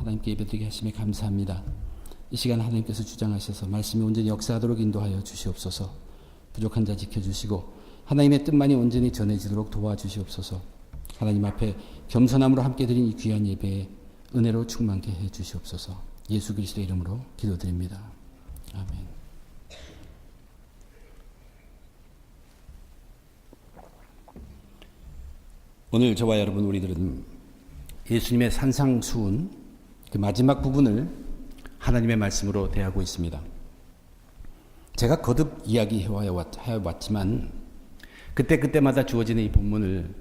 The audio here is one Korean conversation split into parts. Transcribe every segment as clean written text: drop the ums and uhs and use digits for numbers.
하나님께 예배드리게 하심에 감사합니다. 이 시간 하나님께서 주장하셔서 말씀이 온전히 역사하도록 인도하여 주시옵소서. 부족한 자 지켜주시고 하나님의 뜻만이 온전히 전해지도록 도와주시옵소서. 하나님 앞에 겸손함으로 함께 드린 이 귀한 예배에 은혜로 충만케 해 주시옵소서. 예수 그리스도의 이름으로 기도드립니다. 아멘. 오늘 저와 여러분 우리들은 예수님의 산상수훈 그 마지막 부분을 하나님의 말씀으로 대하고 있습니다. 제가 거듭 이야기해왔지만 그때마다 주어지는 이 본문을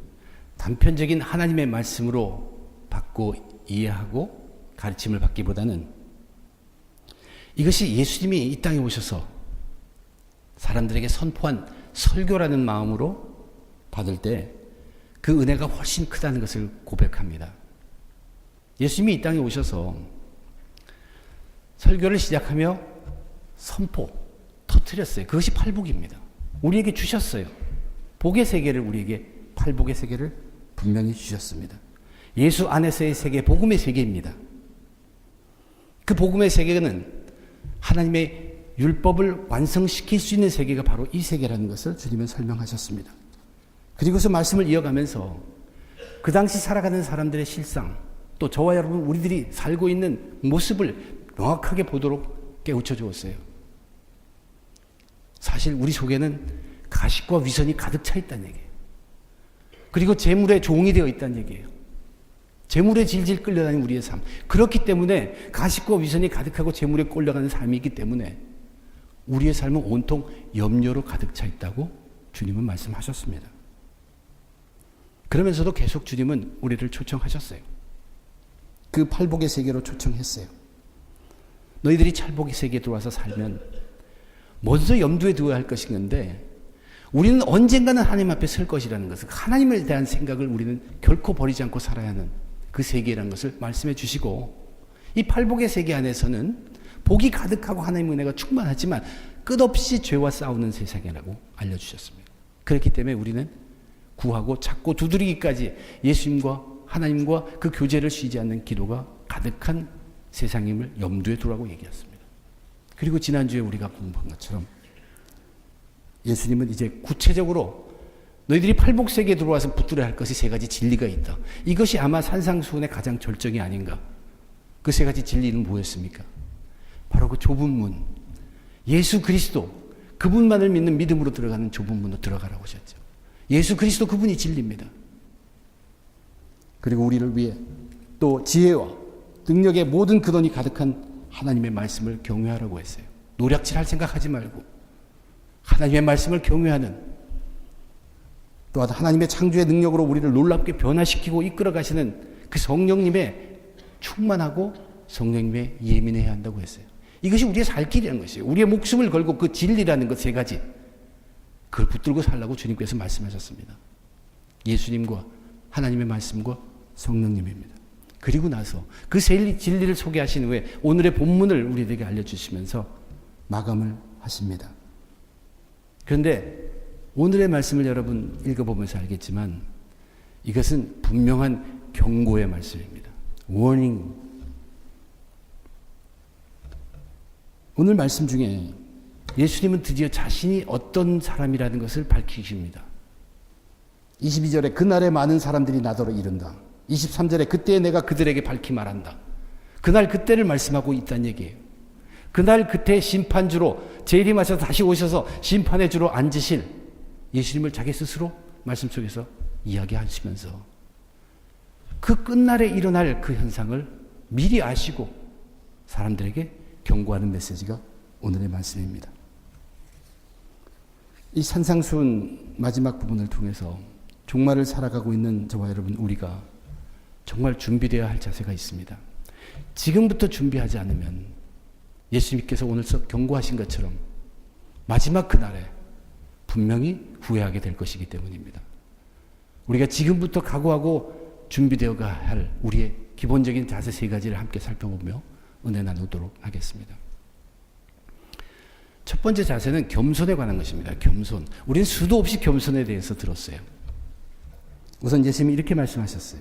단편적인 하나님의 말씀으로 받고 이해하고 가르침을 받기보다는 이것이 예수님이 이 땅에 오셔서 사람들에게 선포한 설교라는 마음으로 받을 때 그 은혜가 훨씬 크다는 것을 고백합니다. 예수님이 이 땅에 오셔서 설교를 시작하며 선포, 터뜨렸어요. 그것이 팔복입니다. 우리에게 주셨어요. 복의 세계를 우리에게 팔복의 세계를 분명히 주셨습니다. 예수 안에서의 세계, 복음의 세계입니다. 그 복음의 세계는 하나님의 율법을 완성시킬 수 있는 세계가 바로 이 세계라는 것을 주님은 설명하셨습니다. 그리고서 말씀을 이어가면서 그 당시 살아가는 사람들의 실상, 또 저와 여러분 우리들이 살고 있는 모습을 명확하게 보도록 깨우쳐 주었어요. 사실 우리 속에는 가식과 위선이 가득 차 있다는 얘기예요. 그리고 재물의 종이 되어 있다는 얘기예요. 재물에 질질 끌려다니는 우리의 삶. 그렇기 때문에 가식과 위선이 가득하고 재물에 끌려가는 삶이 있기 때문에 우리의 삶은 온통 염려로 가득 차 있다고 주님은 말씀하셨습니다. 그러면서도 계속 주님은 우리를 초청하셨어요. 그 팔복의 세계로 초청했어요. 너희들이 팔복의 세계에 들어와서 살면 먼저 염두에 두어야 할 것인 건데 우리는 언젠가는 하나님 앞에 설 것이라는 것을, 하나님에 대한 생각을 우리는 결코 버리지 않고 살아야 하는 그 세계라는 것을 말씀해 주시고, 이 팔복의 세계 안에서는 복이 가득하고 하나님의 은혜가 충만하지만 끝없이 죄와 싸우는 세상이라고 알려주셨습니다. 그렇기 때문에 우리는 구하고 찾고 두드리기까지 예수님과 하나님과 그 교제를 쉬지 않는 기도가 가득한 세상임을 염두에 두라고 얘기했습니다. 그리고 지난주에 우리가 공부한 것처럼 예수님은 이제 구체적으로 너희들이 팔복세계에 들어와서 붙들어야 할 것이 세 가지 진리가 있다. 이것이 아마 산상수훈의 가장 절정이 아닌가. 그 세 가지 진리는 뭐였습니까? 바로 그 좁은 문, 예수 그리스도, 그분만을 믿는 믿음으로 들어가는 좁은 문으로 들어가라고 하셨죠. 예수 그리스도 그분이 진리입니다. 그리고 우리를 위해 또 지혜와 능력의 모든 근원이 가득한 하나님의 말씀을 경외하라고 했어요. 노략질할 생각하지 말고 하나님의 말씀을 경외하는, 또한 하나님의 창조의 능력으로 우리를 놀랍게 변화시키고 이끌어 가시는 그 성령님의 충만하고 성령님의 예민해야 한다고 했어요. 이것이 우리의 살 길이라는 것이에요. 우리의 목숨을 걸고 그 진리라는 것 세 가지, 그걸 붙들고 살라고 주님께서 말씀하셨습니다. 예수님과 하나님의 말씀과 성령님입니다. 그리고 나서 그 진리를 소개하신 후에 오늘의 본문을 우리에게 알려주시면서 마감을 하십니다. 그런데 오늘의 말씀을 여러분 읽어보면서 알겠지만 이것은 분명한 경고의 말씀입니다. 워닝. 오늘 말씀 중에 예수님은 드디어 자신이 어떤 사람이라는 것을 밝히십니다. 22절에 그날에 많은 사람들이 나더러 이른다. 23절에 그때에 내가 그들에게 밝히 말한다. 그날 그때를 말씀하고 있다는 얘기예요. 그날 그때 심판주로 재림하셔서 다시 오셔서 심판의 주로 앉으실 예수님을 자기 스스로 말씀 속에서 이야기하시면서 그 끝날에 일어날 그 현상을 미리 아시고 사람들에게 경고하는 메시지가 오늘의 말씀입니다. 이 산상수훈 마지막 부분을 통해서 종말을 살아가고 있는 저와 여러분 우리가 정말 준비되어야 할 자세가 있습니다. 지금부터 준비하지 않으면 예수님께서 오늘 경고하신 것처럼 마지막 그날에 분명히 후회하게 될 것이기 때문입니다. 우리가 지금부터 각오하고 준비되어 가야 할 우리의 기본적인 자세 세 가지를 함께 살펴보며 은혜 나누도록 하겠습니다. 첫 번째 자세는 겸손에 관한 것입니다. 겸손. 우리는 수도 없이 겸손에 대해서 들었어요. 우선 예수님이 이렇게 말씀하셨어요.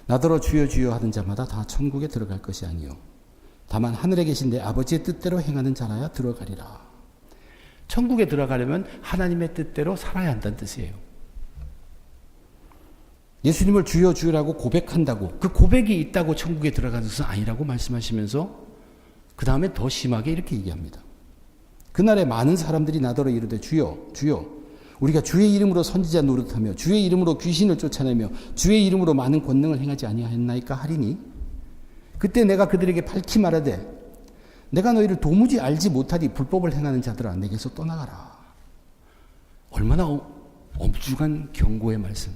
나더러 주여 주여 하는 자마다 다 천국에 들어갈 것이 아니요 다만 하늘에 계신 내 아버지의 뜻대로 행하는 자라야 들어가리라. 천국에 들어가려면 하나님의 뜻대로 살아야 한다는 뜻이에요. 예수님을 주여 주여라고 고백한다고 그 고백이 있다고 천국에 들어가는 것은 아니라고 말씀하시면서 그 다음에 더 심하게 이렇게 얘기합니다. 그날에 많은 사람들이 나더러 이르되 주여 주여 우리가 주의 이름으로 선지자 노릇하며 주의 이름으로 귀신을 쫓아내며 주의 이름으로 많은 권능을 행하지 아니하였나이까 하리니 그때 내가 그들에게 밝히 말하되 내가 너희를 도무지 알지 못하리 불법을 행하는 자들아 내게서 떠나가라. 얼마나 엄중한 경고의 말씀.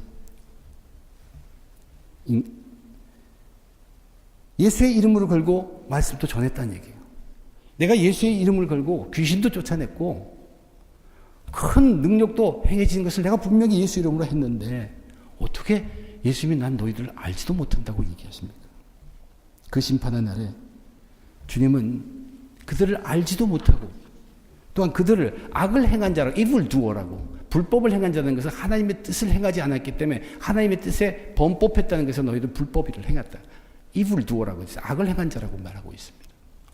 예수의 이름으로 걸고 말씀도 전했다는 얘기예요. 내가 예수의 이름을 걸고 귀신도 쫓아냈고 큰 능력도 행해지는 것을 내가 분명히 예수 이름으로 했는데 어떻게 예수님이 난 너희들을 알지도 못한다고 얘기하십니까? 그 심판의 날에 주님은 그들을 알지도 못하고 또한 그들을 악을 행한 자라고 evil doer라고 불법을 행한 자라는 것은 하나님의 뜻을 행하지 않았기 때문에 하나님의 뜻에 범법했다는 것에서 너희들 불법을 행했다. evil doer라고 해서 악을 행한 자라고 말하고 있습니다.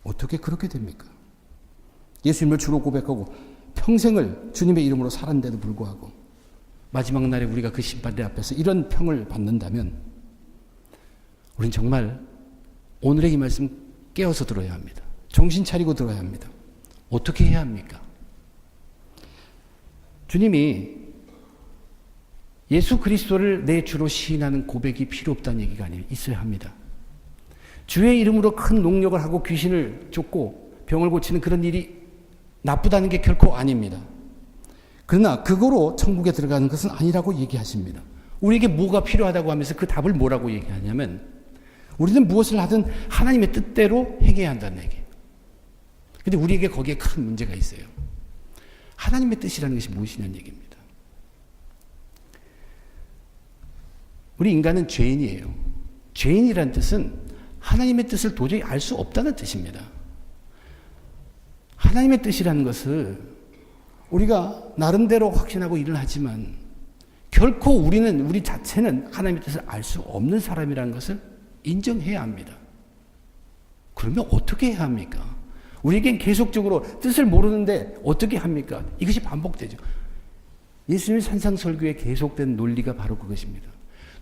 어떻게 그렇게 됩니까? 예수님을 주로 고백하고 평생을 주님의 이름으로 살았는데도 불구하고 마지막 날에 우리가 그 심판대 앞에서 이런 평을 받는다면 우린 정말 오늘의 이 말씀 깨어서 들어야 합니다. 정신 차리고 들어야 합니다. 어떻게 해야 합니까? 주님이 예수 그리스도를 내 주로 시인하는 고백이 필요 없다는 얘기가 아니에요. 있어야 합니다. 주의 이름으로 큰 농력을 하고 귀신을 쫓고 병을 고치는 그런 일이 나쁘다는 게 결코 아닙니다. 그러나 그거로 천국에 들어가는 것은 아니라고 얘기하십니다. 우리에게 뭐가 필요하다고 하면서 그 답을 뭐라고 얘기하냐면 우리는 무엇을 하든 하나님의 뜻대로 행해야 한다는 얘기예요. 그런데 우리에게 거기에 큰 문제가 있어요. 하나님의 뜻이라는 것이 무엇이냐는 얘기입니다. 우리 인간은 죄인이에요. 죄인이라는 뜻은 하나님의 뜻을 도저히 알 수 없다는 뜻입니다. 하나님의 뜻이라는 것을 우리가 나름대로 확신하고 일을 하지만 결코 우리 자체는 하나님의 뜻을 알 수 없는 사람이라는 것을 인정해야 합니다. 그러면 어떻게 해야 합니까? 우리에겐 계속적으로 뜻을 모르는데 어떻게 합니까? 이것이 반복되죠. 예수님의 산상설교에 계속된 논리가 바로 그것입니다.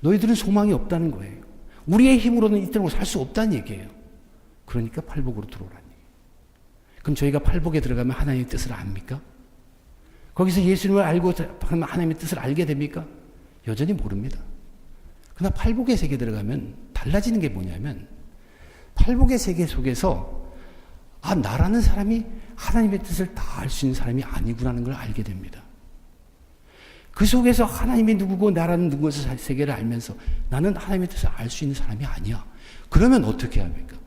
너희들은 소망이 없다는 거예요. 우리의 힘으로는 이 땅으로 살 수 없다는 얘기예요. 그러니까 팔복으로 들어오라는 얘기예요. 그럼 저희가 팔복에 들어가면 하나님의 뜻을 압니까? 거기서 예수님을 알고 하면 하나님의 뜻을 알게 됩니까? 여전히 모릅니다. 그러나 팔복의 세계에 들어가면 달라지는 게 뭐냐면 팔복의 세계 속에서 나라는 사람이 하나님의 뜻을 다 알 수 있는 사람이 아니구나는 걸 알게 됩니다. 그 속에서 하나님이 누구고 나라는 누구의 세계를 알면서 나는 하나님의 뜻을 알 수 있는 사람이 아니야. 그러면 어떻게 합니까?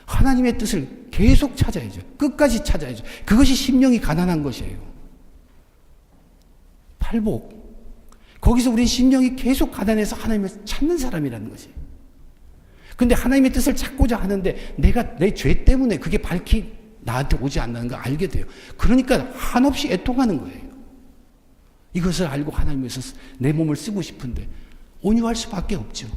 하나님의 뜻을 계속 찾아야죠. 끝까지 찾아야죠. 그것이 심령이 가난한 것이에요. 팔복. 거기서 우리 심령이 계속 가난해서 하나님을 찾는 사람이라는 것이에요. 근데 하나님의 뜻을 찾고자 하는데 내가 내 죄 때문에 그게 밝히 나한테 오지 않는 걸 알게 돼요. 그러니까 한없이 애통하는 거예요. 이것을 알고 하나님께서 내 몸을 쓰고 싶은데 온유할 수밖에 없죠.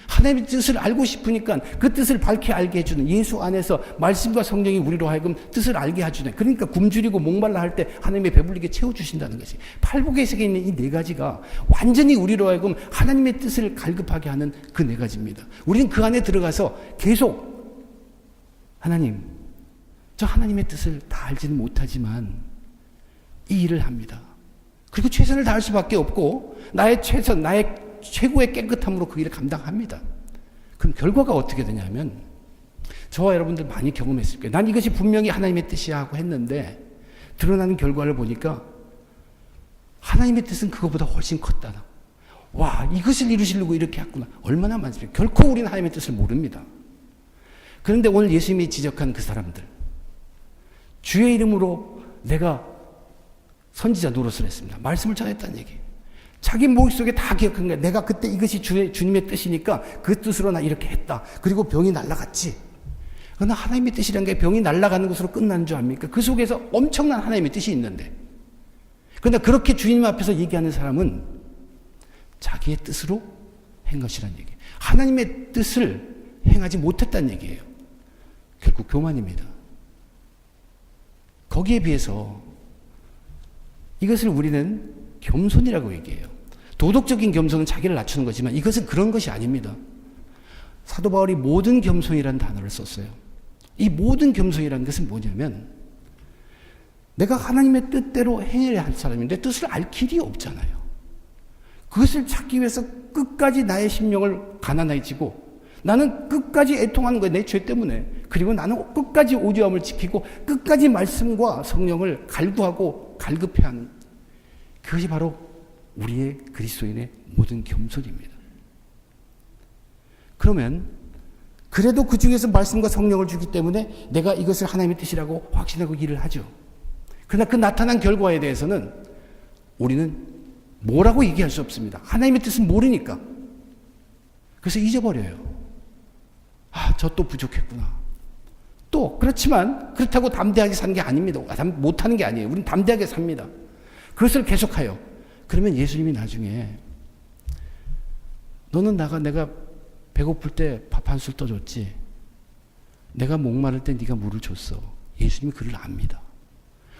하나님의 뜻을 알고 싶으니까 그 뜻을 밝히 알게 해주는 예수 안에서 말씀과 성령이 우리로 하여금 뜻을 알게 해주는 그러니까 굶주리고 목말라 할 때 하나님의 배불리게 채워주신다는 것이 팔복의 세계에 있는 이 네 가지가 완전히 우리로 하여금 하나님의 뜻을 갈급하게 하는 그 네 가지입니다. 우리는 그 안에 들어가서 계속 하나님 저 하나님의 뜻을 다 알지는 못하지만 이 일을 합니다. 그리고 최선을 다할 수밖에 없고 나의 최선 나의 최고의 깨끗함으로 그 일을 감당합니다. 그럼 결과가 어떻게 되냐면 저와 여러분들 많이 경험했을 거예요. 난 이것이 분명히 하나님의 뜻이야 하고 했는데 드러나는 결과를 보니까 하나님의 뜻은 그거보다 훨씬 컸다. 와 이것을 이루시려고 이렇게 했구나. 얼마나 많습니까? 결코 우리는 하나님의 뜻을 모릅니다. 그런데 오늘 예수님이 지적한 그 사람들 주의 이름으로 내가 선지자 노릇을 했습니다. 말씀을 전했다는 얘기예요. 자기 머릿속에 다 기억한 거야. 내가 그때 이것이 주님의 뜻이니까 그 뜻으로 나 이렇게 했다. 그리고 병이 날아갔지. 그러나 하나님의 뜻이라는 게 병이 날아가는 것으로 끝나는 줄 압니까? 그 속에서 엄청난 하나님의 뜻이 있는데. 그러나 그렇게 주님 앞에서 얘기하는 사람은 자기의 뜻으로 한 것이란 얘기예요. 하나님의 뜻을 행하지 못했다는 얘기예요. 결국 교만입니다. 거기에 비해서 이것을 우리는 겸손이라고 얘기해요. 도덕적인 겸손은 자기를 낮추는 거지만 이것은 그런 것이 아닙니다. 사도 바울이 모든 겸손이라는 단어를 썼어요. 이 모든 겸손이라는 것은 뭐냐면 내가 하나님의 뜻대로 행해야 할 사람인데 뜻을 알 길이 없잖아요. 그것을 찾기 위해서 끝까지 나의 심령을 가난해지고 나는 끝까지 애통하는 거예요. 내 죄 때문에. 그리고 나는 끝까지 오직함을 지키고 끝까지 말씀과 성령을 갈구하고 갈급해야 하는 그것이 바로 우리의 그리스도인의 모든 겸손입니다. 그러면 그래도 그 중에서 말씀과 성령을 주기 때문에 내가 이것을 하나님의 뜻이라고 확신하고 일을 하죠. 그러나 그 나타난 결과에 대해서는 우리는 뭐라고 얘기할 수 없습니다. 하나님의 뜻은 모르니까. 그래서 잊어버려요. 아, 저 또 부족했구나. 또 그렇지만 그렇다고 담대하게 사는 게 아닙니다. 못하는 게 아니에요. 우리는 담대하게 삽니다. 그것을 계속해요. 그러면 예수님이 나중에 너는 내가 배고플 때 밥 한 술 떠줬지. 내가 목마를 때 네가 물을 줬어. 예수님이 그를 압니다.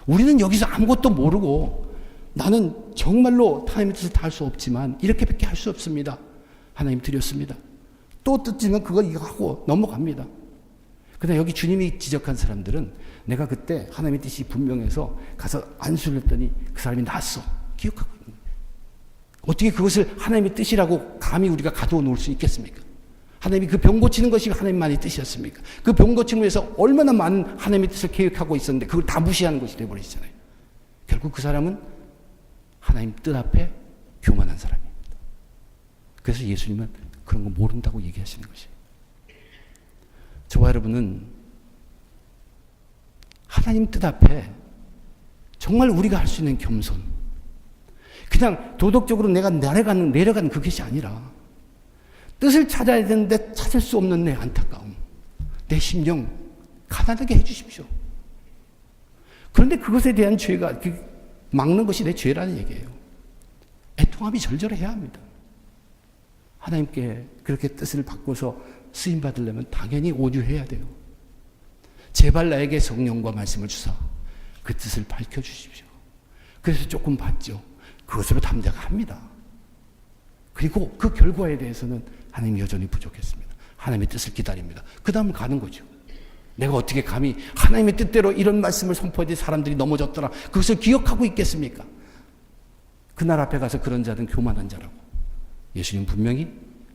우리는 여기서 아무것도 모르고 나는 정말로 하나님의 뜻을 다 할 수 없지만 이렇게밖에 할 수 없습니다. 하나님 드렸습니다. 또 뜻지면 그걸 이거 하고 넘어갑니다. 그러나 여기 주님이 지적한 사람들은 내가 그때 하나님의 뜻이 분명해서 가서 안수를 했더니 그 사람이 낫어. 기억하고 있는 거예요. 어떻게 그것을 하나님의 뜻이라고 감히 우리가 가두어 놓을 수 있겠습니까? 하나님이 그 병 고치는 것이 하나님만의 뜻이었습니까? 그 병 고치는 위해서 얼마나 많은 하나님의 뜻을 계획하고 있었는데 그걸 다 무시하는 것이 되어버리잖아요. 결국 그 사람은 하나님 뜻 앞에 교만한 사람입니다. 그래서 예수님은 그런 거 모른다고 얘기하시는 것이에요. 저와 여러분은 하나님 뜻 앞에 정말 우리가 할 수 있는 겸손, 그냥 도덕적으로 내가 내려가는 그것이 아니라 뜻을 찾아야 되는데 찾을 수 없는 내 안타까움, 내 심령 가난하게 해주십시오. 그런데 그것에 대한 죄가 막는 것이 내 죄라는 얘기예요. 애통함이 절절해야 합니다. 하나님께 그렇게 뜻을 바꿔서 쓰임 받으려면 당연히 온유해야 돼요. 제발 나에게 성령과 말씀을 주사 그 뜻을 밝혀주십시오. 그래서 조금 받죠. 그것으로 담대합니다. 그리고 그 결과에 대해서는 하나님 여전히 부족했습니다. 하나님의 뜻을 기다립니다. 그 다음 가는 거죠. 내가 어떻게 감히 하나님의 뜻대로 이런 말씀을 선포해도 사람들이 넘어졌더라. 그것을 기억하고 있겠습니까? 그날 앞에 가서 그런 자는 교만한 자라고. 예수님 분명히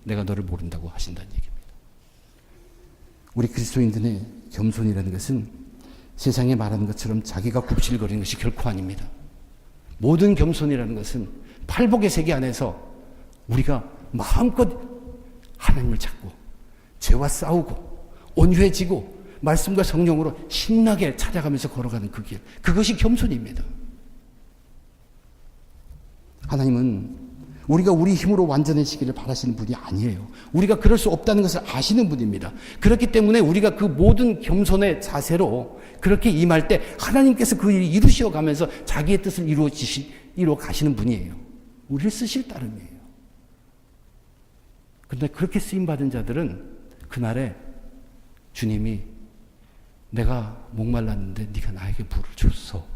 내가 너를 모른다고 하신다는 얘기입니다. 우리 그리스도인들의 겸손이라는 것은 세상에 말하는 것처럼 자기가 굽실거리는 것이 결코 아닙니다. 모든 겸손이라는 것은 팔복의 세계 안에서 우리가 마음껏 하나님을 찾고 죄와 싸우고 온유해지고 말씀과 성령으로 신나게 찾아가면서 걸어가는 그 길, 그것이 겸손입니다. 하나님은 우리가 우리 힘으로 완전해지기를 바라시는 분이 아니에요. 우리가 그럴 수 없다는 것을 아시는 분입니다. 그렇기 때문에 우리가 그 모든 겸손의 자세로 그렇게 임할 때 하나님께서 그 일을 이루시어 가면서 자기의 뜻을 이루어 가시는 분이에요. 우리를 쓰실 따름이에요. 그런데 그렇게 쓰임받은 자들은 그날에 주님이 내가 목말랐는데 네가 나에게 물을 줬어.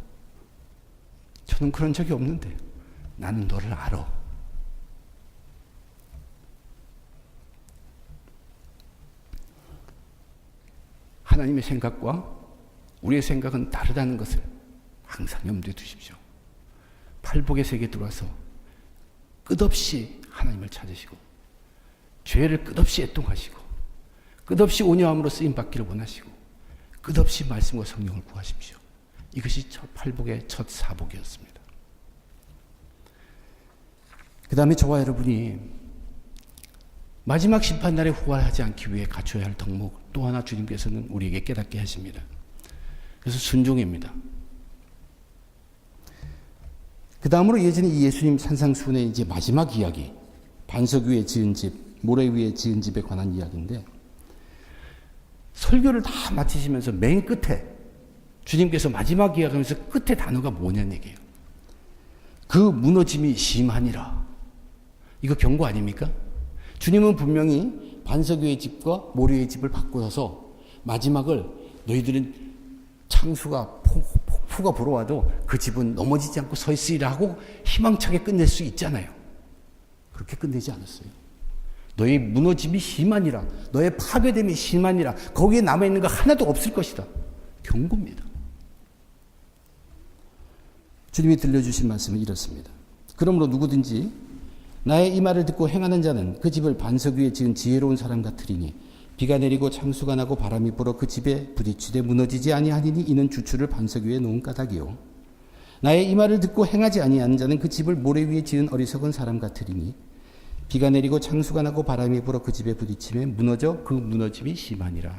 저는 그런 적이 없는데 나는 너를 알아. 하나님의 생각과 우리의 생각은 다르다는 것을 항상 염두에 두십시오. 팔복의 세계에 들어와서 끝없이 하나님을 찾으시고 죄를 끝없이 애통하시고 끝없이 온유함으로 쓰임받기를 원하시고 끝없이 말씀과 성령을 구하십시오. 이것이 첫 팔복의 첫 사복이었습니다. 그 다음에 저와 여러분이 마지막 심판날에 후활하지 않기 위해 갖춰야 할 덕목 또 하나 주님께서는 우리에게 깨닫게 하십니다. 그래서 순종입니다. 그 다음으로 예전에 이 예수님 산상수훈의 이제 마지막 이야기, 반석 위에 지은 집, 모래 위에 지은 집에 관한 이야기인데 설교를 다 마치시면서 맨 끝에 주님께서 마지막 이야기하면서 끝에 단어가 뭐냐는 얘기예요. 그 무너짐이 심하니라. 이거 경고 아닙니까? 주님은 분명히 반석 위의 집과 모래 위의 집을 바꾸어서 마지막을 너희들은 창수가 폭풍가 불어와도 그 집은 넘어지지 않고 서 있으리라 하고 희망차게 끝낼 수 있잖아요. 그렇게 끝내지 않았어요. 너희 무너짐이 심하니라. 너의 파괴됨이 심하니라. 거기에 남아있는 거 하나도 없을 것이다. 경고입니다. 주님이 들려주신 말씀은 이렇습니다. 그러므로 누구든지 나의 이 말을 듣고 행하는 자는 그 집을 반석 위에 지은 지혜로운 사람 같으리니 비가 내리고 창수가 나고 바람이 불어 그 집에 부딪히되 무너지지 아니하니니 이는 주추를 반석 위에 놓은 까닭이요. 나의 이 말을 듣고 행하지 아니하는 자는 그 집을 모래 위에 지은 어리석은 사람 같으리니 비가 내리고 창수가 나고 바람이 불어 그 집에 부딪히며 무너져 그 무너짐이 심하니라.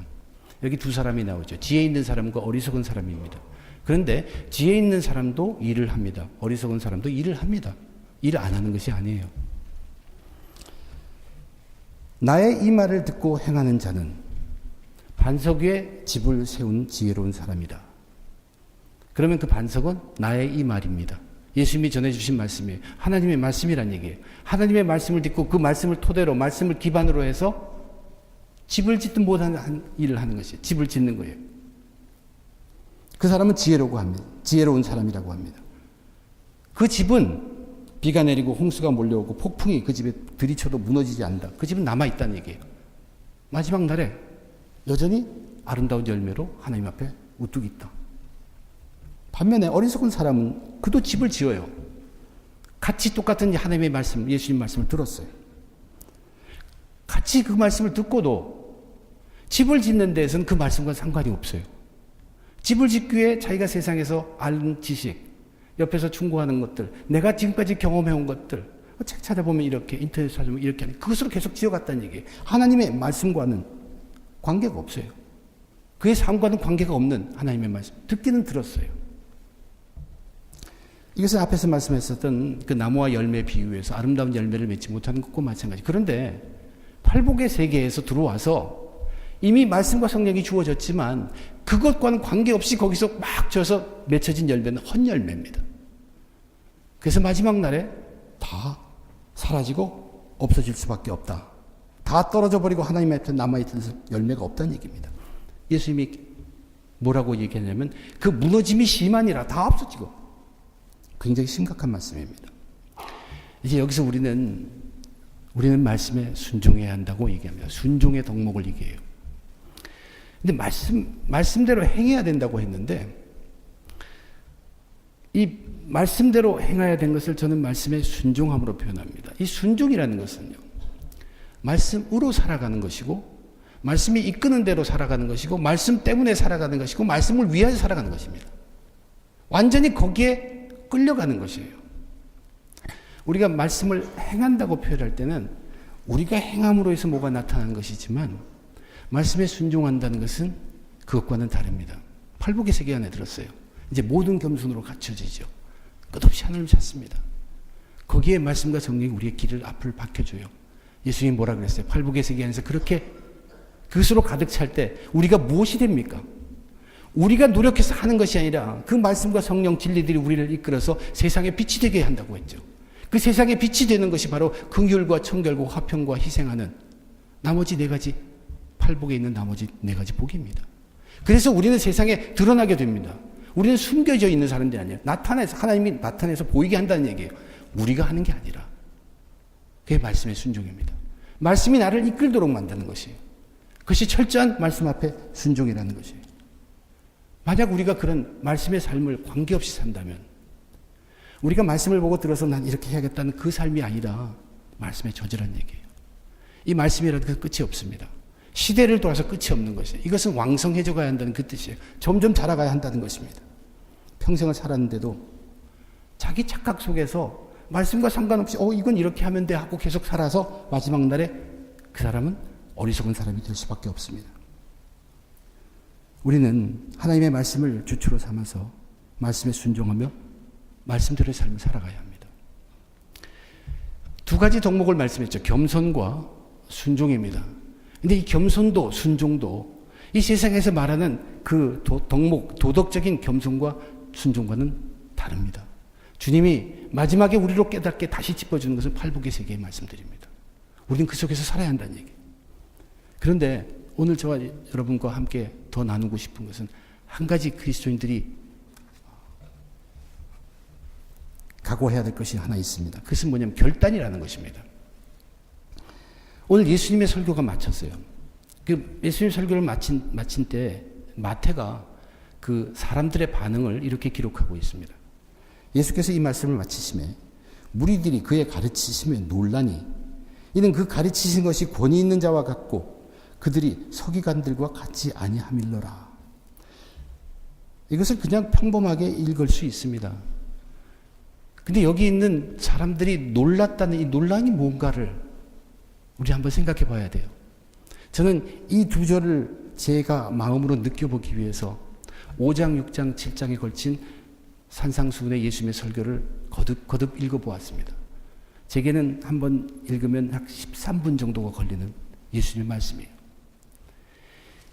여기 두 사람이 나오죠. 지혜 있는 사람과 어리석은 사람입니다. 그런데 지혜 있는 사람도 일을 합니다. 어리석은 사람도 일을 합니다. 일을 안 하는 것이 아니에요. 나의 이 말을 듣고 행하는 자는 반석 위에 집을 세운 지혜로운 사람이다. 그러면 그 반석은 나의 이 말입니다. 예수님이 전해주신 말씀이에요. 하나님의 말씀이란 얘기예요. 하나님의 말씀을 듣고 그 말씀을 토대로, 말씀을 기반으로 해서 집을 짓든 못하는 일을 하는 것이에요. 집을 짓는 거예요. 그 사람은 지혜로고 합니다. 지혜로운 사람이라고 합니다. 그 집은 비가 내리고 홍수가 몰려오고 폭풍이 그 집에 들이쳐도 무너지지 않는다. 그 집은 남아있다는 얘기예요. 마지막 날에 여전히 아름다운 열매로 하나님 앞에 우뚝 있다. 반면에 어리석은 사람은 그도 집을 지어요. 같이 똑같은 하나님의 말씀, 예수님 말씀을 들었어요. 같이 그 말씀을 듣고도 집을 짓는 데에서는 그 말씀과 상관이 없어요. 집을 짓기 위해 자기가 세상에서 아는 지식, 옆에서 충고하는 것들, 내가 지금까지 경험해온 것들, 책 찾아보면 이렇게, 인터넷 찾아보면 이렇게 하는, 그것으로 계속 지어갔다는 얘기예요. 하나님의 말씀과는 관계가 없어요. 그의 삶과는 관계가 없는 하나님의 말씀. 듣기는 들었어요. 이것은 앞에서 말씀했었던 그 나무와 열매 비유에서 아름다운 열매를 맺지 못하는 것과 마찬가지. 그런데 팔복의 세계에서 들어와서 이미 말씀과 성령이 주어졌지만 그것과는 관계없이 거기서 막 져서 맺혀진 열매는 헛열매입니다. 그래서 마지막 날에 다 사라지고 없어질 수밖에 없다. 다 떨어져 버리고 하나님 앞에 남아있던 열매가 없다는 얘기입니다. 예수님이 뭐라고 얘기하냐면 그 무너짐이 심하니라. 다 없어지고. 굉장히 심각한 말씀입니다. 이제 여기서 우리는 말씀에 순종해야 한다고 얘기합니다. 순종의 덕목을 얘기해요. 근데 말씀대로 행해야 된다고 했는데 이 말씀대로 행해야 된 것을 저는 말씀의 순종함으로 표현합니다. 이 순종이라는 것은요. 말씀으로 살아가는 것이고 말씀이 이끄는 대로 살아가는 것이고 말씀 때문에 살아가는 것이고 말씀을 위하여 살아가는 것입니다. 완전히 거기에 끌려가는 것이에요. 우리가 말씀을 행한다고 표현할 때는 우리가 행함으로 해서 뭐가 나타나는 것이지만 말씀에 순종한다는 것은 그것과는 다릅니다. 팔복의 세계 안에 들었어요. 이제 모든 겸손으로 갖춰지죠. 끝없이 하나님을 찾습니다. 거기에 말씀과 성령이 우리의 길을 앞을 밝혀줘요. 예수님이 뭐라 그랬어요? 팔복의 세계 안에서 그렇게 그것으로 가득 찰 때 우리가 무엇이 됩니까? 우리가 노력해서 하는 것이 아니라 그 말씀과 성령 진리들이 우리를 이끌어서 세상에 빛이 되게 한다고 했죠. 그 세상에 빛이 되는 것이 바로 긍휼과 청결과 화평과 희생하는 나머지 네 가지 팔복에 있는 나머지 네 가지 복입니다. 그래서 우리는 세상에 드러나게 됩니다. 우리는 숨겨져 있는 사람들이 아니에요. 하나님이 나타내서 보이게 한다는 얘기예요. 우리가 하는 게 아니라. 그게 말씀의 순종입니다. 말씀이 나를 이끌도록 만드는 것이에요. 그것이 철저한 말씀 앞에 순종이라는 것이에요. 만약 우리가 그런 말씀의 삶을 관계없이 산다면 우리가 말씀을 보고 들어서 난 이렇게 해야겠다는 그 삶이 아니라 말씀에 저지란 얘기예요. 이 말씀이라는 그 끝이 없습니다. 시대를 돌아서 끝이 없는 것이에요. 이것은 왕성해져 가야 한다는 그 뜻이에요. 점점 자라가야 한다는 것입니다. 평생을 살았는데도 자기 착각 속에서 말씀과 상관없이 이건 이렇게 하면 돼 하고 계속 살아서 마지막 날에 그 사람은 어리석은 사람이 될 수밖에 없습니다. 우리는 하나님의 말씀을 주체로 삼아서 말씀에 순종하며 말씀대로의 삶을 살아가야 합니다. 두 가지 덕목을 말씀했죠. 겸손과 순종입니다. 근데 이 겸손도 순종도 이 세상에서 말하는 그 덕목, 도덕적인 겸손과 순종과는 다릅니다. 주님이 마지막에 우리로 깨닫게 다시 짚어주는 것은 팔복의 세계의 말씀드립니다. 우리는 그 속에서 살아야 한다는 얘기예요. 그런데 오늘 저와 여러분과 함께 더 나누고 싶은 것은 한 가지 그리스도인들이 각오해야 될 것이 하나 있습니다. 그것은 뭐냐면 결단이라는 것입니다. 오늘 예수님의 설교가 마쳤어요. 그 예수님 설교를 마친 때 마태가 그 사람들의 반응을 이렇게 기록하고 있습니다. 예수께서 이 말씀을 마치심에 무리들이 그의 가르치심에 놀라니 이는 그 가르치신 것이 권위 있는 자와 같고 그들이 서기관들과 같이 아니함일러라. 이것을 그냥 평범하게 읽을 수 있습니다. 근데 여기 있는 사람들이 놀랐다는 이 논란이 뭔가를 우리 한번 생각해 봐야 돼요. 저는 이 두 절을 제가 마음으로 느껴보기 위해서 5장, 6장, 7장에 걸친 산상수훈의 예수님의 설교를 거듭 읽어보았습니다. 제게는 한번 읽으면 약 13분 정도가 걸리는 예수님의 말씀이에요.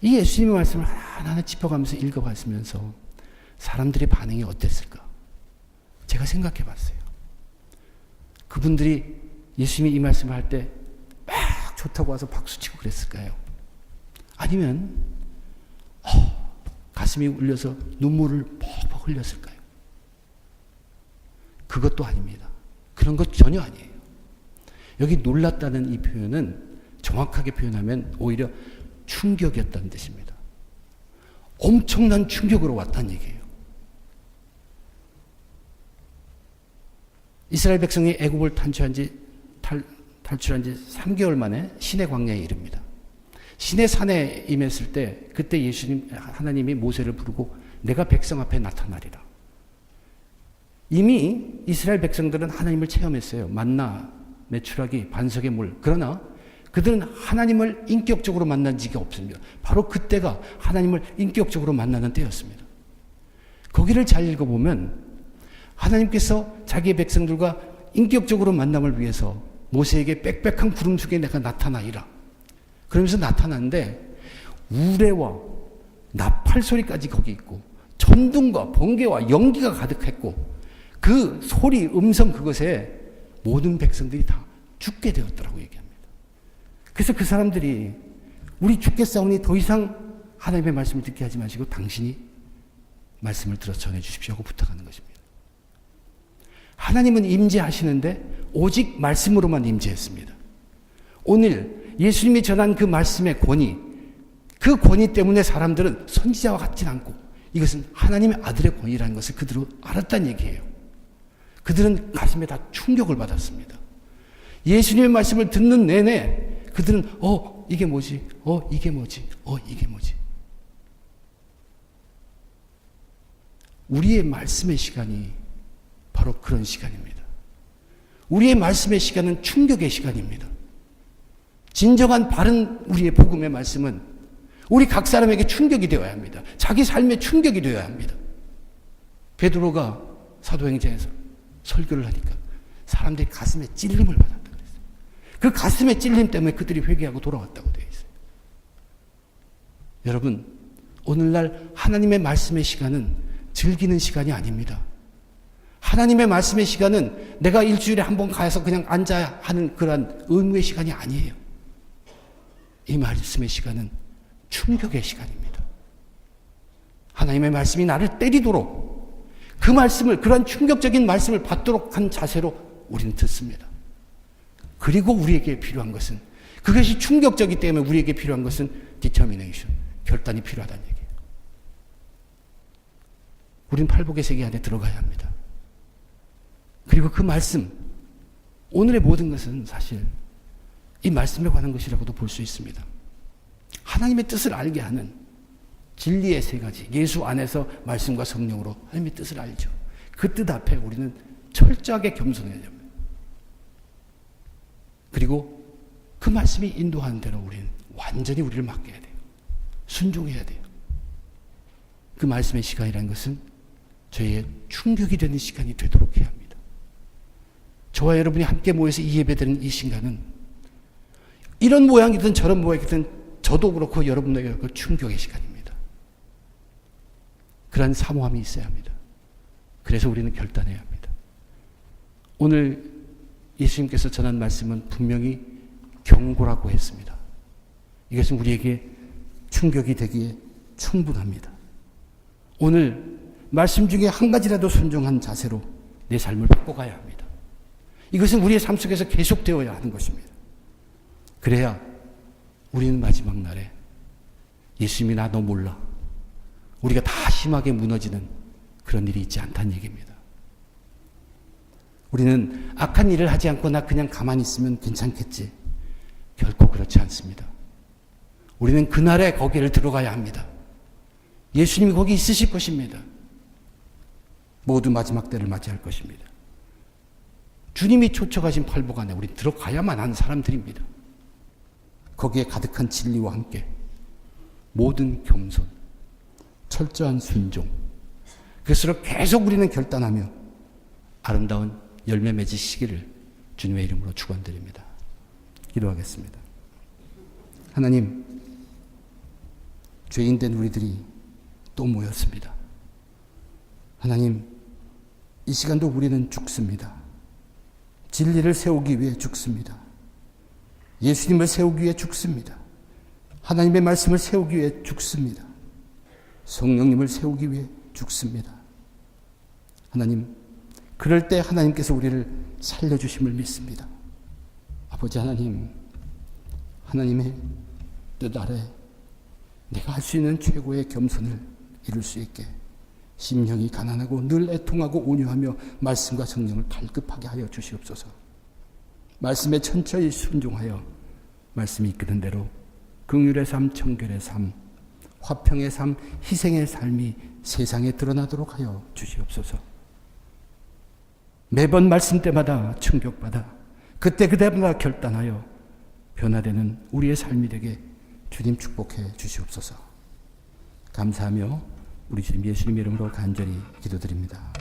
이 예수님의 말씀을 하나하나 짚어가면서 읽어봤으면서 사람들의 반응이 어땠을까? 제가 생각해 봤어요. 그분들이 예수님이 이 말씀을 할 때 막 좋다고 와서 박수치고 그랬을까요? 아니면 가슴이 울려서 눈물을 퍽퍽 흘렸을까요? 그것도 아닙니다. 그런 것 전혀 아니에요. 여기 놀랐다는 이 표현은 정확하게 표현하면 오히려 충격이었다는 뜻입니다. 엄청난 충격으로 왔다는 얘기예요. 이스라엘 백성이 애굽을 탈출한 지 3개월 만에 시내 광야에 이릅니다. 시내 산에 임했을 때 그때 하나님이 모세를 부르고 내가 백성 앞에 나타나리라. 이미 이스라엘 백성들은 하나님을 체험했어요. 만나, 메추라기, 반석의 물. 그러나 그들은 하나님을 인격적으로 만난 적이 없습니다. 바로 그때가 하나님을 인격적으로 만나는 때였습니다. 거기를 잘 읽어보면 하나님께서 자기의 백성들과 인격적으로 만남을 위해서 모세에게 빽빽한 구름 속에 내가 나타나리라. 그러면서 나타났는데 우레와 나팔 소리까지 거기 있고 천둥과 번개와 연기가 가득했고 그 소리, 음성 그것에 모든 백성들이 다 죽게 되었더라고 얘기합니다. 그래서 그 사람들이 우리 죽겠사오니 더 이상 하나님의 말씀을 듣게 하지 마시고 당신이 말씀을 들어 전해 주십시오 하고 부탁하는 것입니다. 하나님은 임재하시는데 오직 말씀으로만 임재했습니다. 오늘 예수님이 전한 그 말씀의 권위, 그 권위 때문에 사람들은 선지자와 같진 않고 이것은 하나님의 아들의 권위라는 것을 그들은 알았다는 얘기예요. 그들은 가슴에 다 충격을 받았습니다. 예수님의 말씀을 듣는 내내 그들은 이게 뭐지? 이게 뭐지? 이게 뭐지? 우리의 말씀의 시간이 바로 그런 시간입니다. 우리의 말씀의 시간은 충격의 시간입니다. 진정한 바른 우리의 복음의 말씀은 우리 각 사람에게 충격이 되어야 합니다. 자기 삶에 충격이 되어야 합니다. 베드로가 사도행전에서 설교를 하니까 사람들이 가슴에 찔림을 받았다고 그랬어요. 그 가슴의 찔림 때문에 그들이 회개하고 돌아왔다고 되어 있어요. 여러분, 오늘날 하나님의 말씀의 시간은 즐기는 시간이 아닙니다. 하나님의 말씀의 시간은 내가 일주일에 한 번 가서 그냥 앉아야 하는 그런 의무의 시간이 아니에요. 이 말씀의 시간은 충격의 시간입니다. 하나님의 말씀이 나를 때리도록 그 말씀을, 그런 충격적인 말씀을 받도록 한 자세로 우리는 듣습니다. 그리고 우리에게 필요한 것은, 그것이 충격적이기 때문에 우리에게 필요한 것은 determination, 결단이 필요하다는 얘기예요. 우리는 팔복의 세계 안에 들어가야 합니다. 그리고 그 말씀, 오늘의 모든 것은 사실 이 말씀에 관한 것이라고도 볼 수 있습니다. 하나님의 뜻을 알게 하는 진리의 세 가지, 예수 안에서 말씀과 성령으로 하나님의 뜻을 알죠. 그 뜻 앞에 우리는 철저하게 겸손해야 됩니다. 그리고 그 말씀이 인도하는 대로 우리는 완전히 우리를 맡겨야 돼요. 순종해야 돼요. 그 말씀의 시간이라는 것은 저희의 충격이 되는 시간이 되도록 해야 합니다. 저와 여러분이 함께 모여서 이 예배드리는 이 시간은 이런 모양이든 저런 모양이든 저도 그렇고 여러분에게 그렇고 충격의 시간입니다. 그런 사모함이 있어야 합니다. 그래서 우리는 결단해야 합니다. 오늘 예수님께서 전한 말씀은 분명히 경고라고 했습니다. 이것은 우리에게 충격이 되기에 충분합니다. 오늘 말씀 중에 한 가지라도 순종한 자세로 내 삶을 바꿔가야 합니다. 이것은 우리의 삶 속에서 계속되어야 하는 것입니다. 그래야 우리는 마지막 날에 예수님이 나 너 몰라, 우리가 다 심하게 무너지는 그런 일이 있지 않다는 얘기입니다. 우리는 악한 일을 하지 않고 나 그냥 가만히 있으면 괜찮겠지. 결코 그렇지 않습니다. 우리는 그날에 거기를 들어가야 합니다. 예수님이 거기 있으실 것입니다. 모두 마지막 때를 맞이할 것입니다. 주님이 초청하신 팔복 안에 우리 들어가야만 하는 사람들입니다. 거기에 가득한 진리와 함께 모든 겸손, 철저한 순종, 그것으로 계속 우리는 결단하며 아름다운 열매 맺으시기를 주님의 이름으로 축원드립니다. 기도하겠습니다. 하나님, 죄인된 우리들이 또 모였습니다. 하나님, 이 시간도 우리는 죽습니다. 진리를 세우기 위해 죽습니다. 예수님을 세우기 위해 죽습니다. 하나님의 말씀을 세우기 위해 죽습니다. 성령님을 세우기 위해 죽습니다. 하나님, 그럴 때 하나님께서 우리를 살려주심을 믿습니다. 아버지 하나님, 하나님의 뜻 아래 내가 할 수 있는 최고의 겸손을 이룰 수 있게 심령이 가난하고 늘 애통하고 온유하며 말씀과 성령을 갈급하게 하여 주시옵소서. 말씀에 천천히 순종하여 말씀이 이끄는 대로 긍휼의 삶, 청결의 삶, 화평의 삶, 희생의 삶이 세상에 드러나도록 하여 주시옵소서. 매번 말씀 때마다 충격받아 그때마다 결단하여 변화되는 우리의 삶이 되게 주님 축복해 주시옵소서. 감사하며 우리 주님 예수님 이름으로 간절히 기도드립니다.